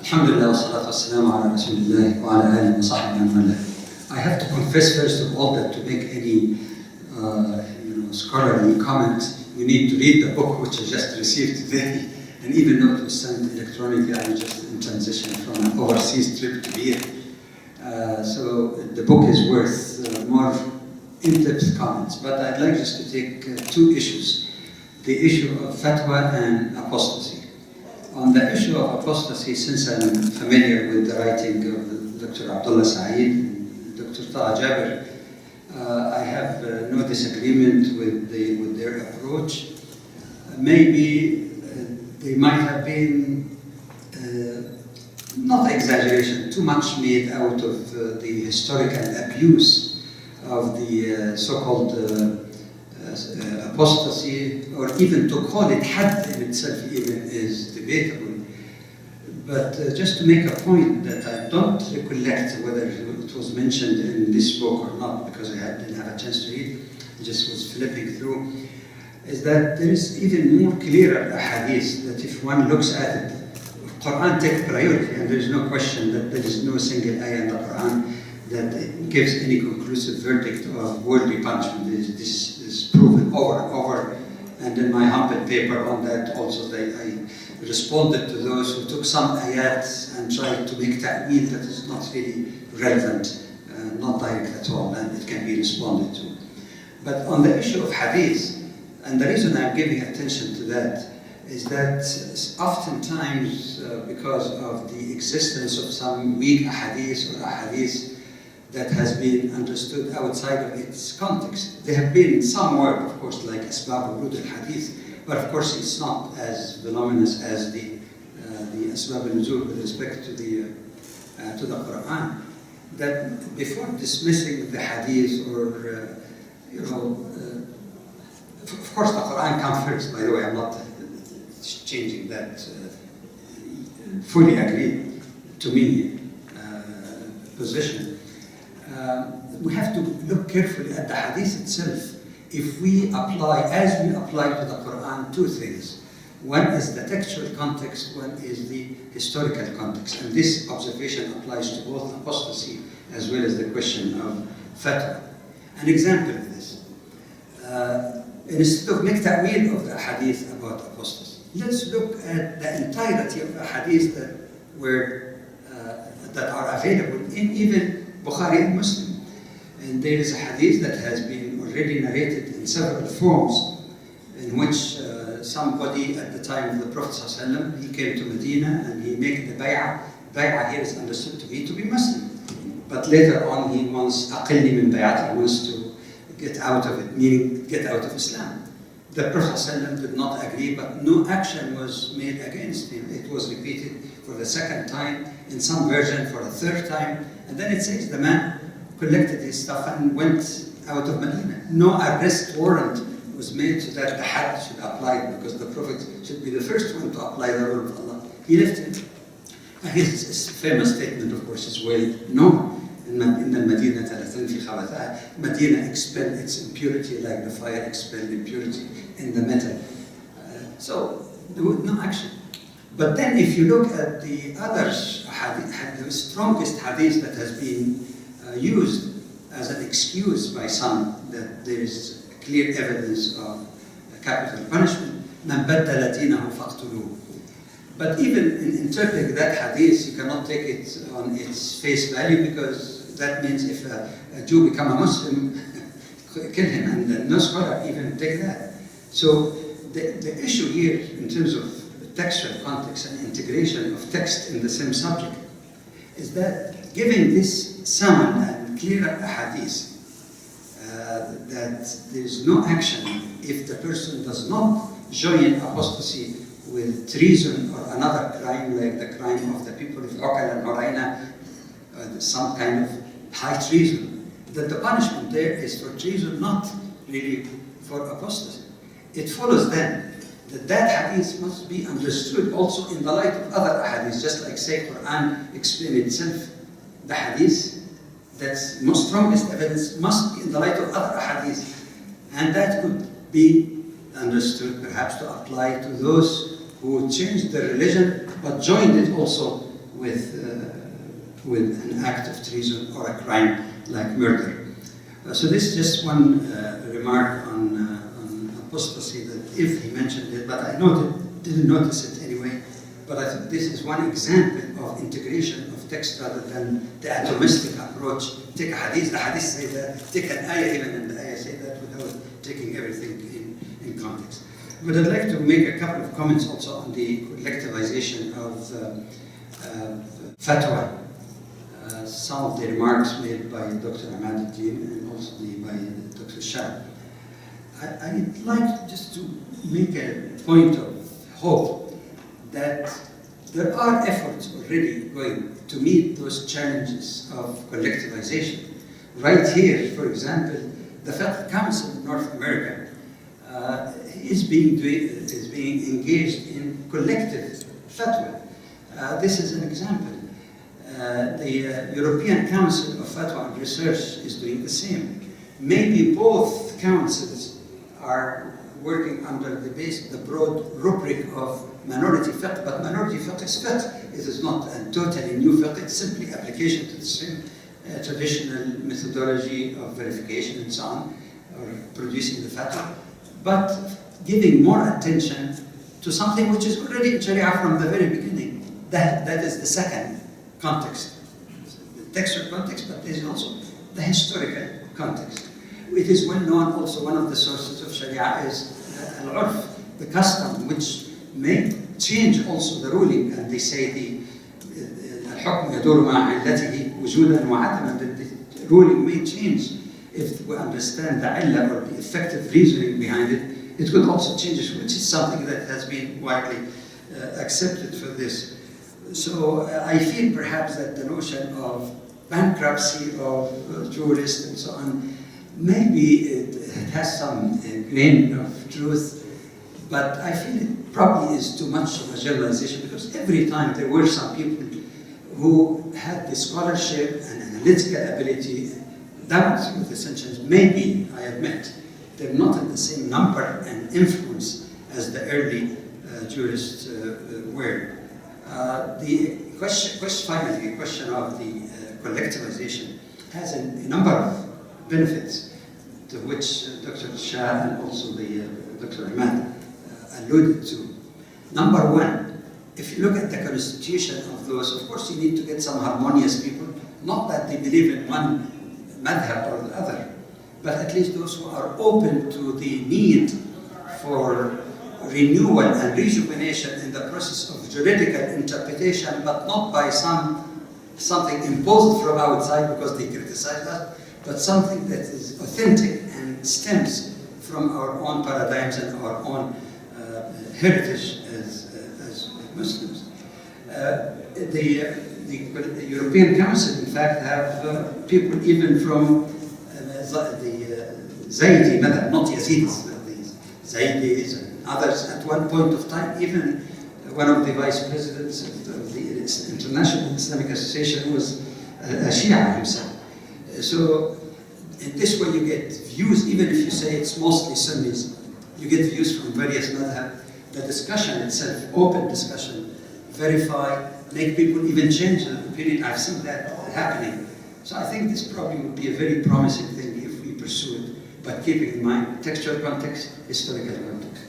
Alhamdulillah, wassalatu wassalamu ala rasulillah wa ala alihi wa sahbihi wa man wala. I have to confess first of all that to make any scholarly comment, you need to read the book which I just received today. And even though it was sent electronically, I'm just in transition from an overseas trip to here. So the book is worth more in-depth comments. But I'd like just to take two issues. The issue of fatwa and apostasy. On the issue of apostasy, since I'm familiar with the writing of Dr. Abdullah Saeed and Dr. Taha Jabir, I have no disagreement with their approach. Maybe they might have been, not exaggeration, too much made out of the historical abuse of the so-called apostasy, or even to call it hadd in itself even is debatable. But just to make a point that I don't recollect whether it was mentioned in this book or not, because I didn't have a chance to read, I just was flipping through, is that there is even more clearer hadith that if one looks at it, Quran takes priority, and there is no question that there is no single ayah in the Quran that gives any conclusive verdict of worldly punishment. This is proven over and over, and in my humble paper on that also I responded to those who took some ayat and tried to make ta'wil that is not really relevant, not direct at all, and it can be responded to. But on the issue of hadith, and the reason I'm giving attention to that is that oftentimes because of the existence of some weak hadith or ahadith that has been understood outside of its context. There have been some work, of course, like Asbab al-Wurud al-Hadith, but of course it's not as voluminous as the Asbab al-Nuzul with respect to the Quran. That before dismissing the Hadith or, of course the Quran comes first, by the way, I'm not changing that, fully agree to me position. We have to look carefully at the hadith itself. If we apply, as we apply to the Quran, two things. One is the textual context, one is the historical context. And this observation applies to both apostasy as well as the question of fatwa. An example of this. Instead of make ta'wil of the hadith about apostasy, let's look at the entirety of the hadith that are available in even Bukhari and Muslim. And there is a hadith that has been already narrated in several forms, in which somebody at the time of the Prophet ﷺ, he came to Medina and he made the bay'ah. Bay'ah here is understood to be Muslim. But later on he wants aqilli min bay'at, he wants to get out of it, meaning get out of Islam. The Prophet ﷺ did not agree, but no action was made against him. It was repeated for the second time, in some version for a third time, and then it says the man collected his stuff and went out of Medina. No arrest warrant was made so that the had should apply, because the Prophet should be the first one to apply the rule of Allah. He left it. And his famous statement, of course, is well known. In the Medina expelled its impurity like the fire expelled impurity in the metal. So there was no action. But then if you look at the other hadith, the strongest hadith that has been used as an excuse by some that there is clear evidence of capital punishment, مَنْ بَدَّلَ دِينَهُ فَاقْتُلُوهُ. But even in interpreting that hadith, you cannot take it on its face value, because that means if a Jew become a Muslim, kill him, and no scholar even take that. So the issue here in terms of textual context and integration of text in the same subject is that giving this sound and clearer hadith that there is no action if the person does not join apostasy with treason or another crime like the crime of the people of Uqal and Hurayna, some kind of high treason, that the punishment there is for treason, not really for apostasy. It follows then that hadith must be understood also in the light of other hadiths, just like say Quran explain itself. The hadith that's most strongest evidence must be in the light of other hadiths, and that could be understood perhaps to apply to those who changed their religion but joined it also with an act of treason or a crime like murder. So this is just one remark on apostasy, that if he mentioned it, but I didn't notice it anyway, but I think this is one example of integration of text rather than the atomistic approach. Take a hadith, the hadith say that, take an ayah even, and the ayah say that, without taking everything in context. But I'd like to make a couple of comments also on the collectivization of fatwa. Some of the remarks made by Dr. Ahmad and also by Dr. Shah. I'd like just to make a point of hope that there are efforts already going to meet those challenges of collectivization. Right here, for example, the Fiqh Council in North America is being engaged in collective fatwa. This is an example. The European Council of Fatwa and Research is doing the same. Maybe both councils are working under the broad rubric of minority fiqh, but minority fiqh is fiqh. It is not a totally new fiqh, it's simply application to the same traditional methodology of verification and so on, or producing the fatwa, but giving more attention to something which is already in Sharia from the very beginning. That is the second context, the textual context, but there is also the historical context. It is well known also, one of the sources of Sharia is al-urf, the custom, which may change also the ruling, and they say the ruling may change if we understand the illah or the effective reasoning behind it. It could also change, which is something that has been widely accepted for this. So I feel perhaps that the notion of bankruptcy of jurists and so on, maybe it has some grain of truth, but I feel it probably is too much of a generalization, because every time there were some people who had the scholarship and analytical ability down through the centuries. Maybe, I admit, they're not in the same number and influence as the early jurists were. The question of the collectivization has a number of benefits, to which Dr. Shah and also Dr. Ahmad alluded to. Number one, if you look at the constitution of those, of course you need to get some harmonious people, not that they believe in one madhab or the other, but at least those who are open to the need for renewal and rejuvenation in the process of juridical interpretation, but not by something imposed from outside because they criticize us, but something that is authentic and stems from our own paradigms and our own heritage as Muslims. The European Council, in fact, have people even from the Zaydi madhab, not Yazidis, the Zaydis and others. At one point of time, even one of the vice presidents of the International Islamic Association was a Shia himself. So in this way you get views, even if you say it's mostly Sunnis, you get views from various madhab. The discussion itself, open discussion, verify, make people even change their opinion. I've seen that happening. So I think this probably would be a very promising thing if we pursue it, but keeping in mind textual context, historical context.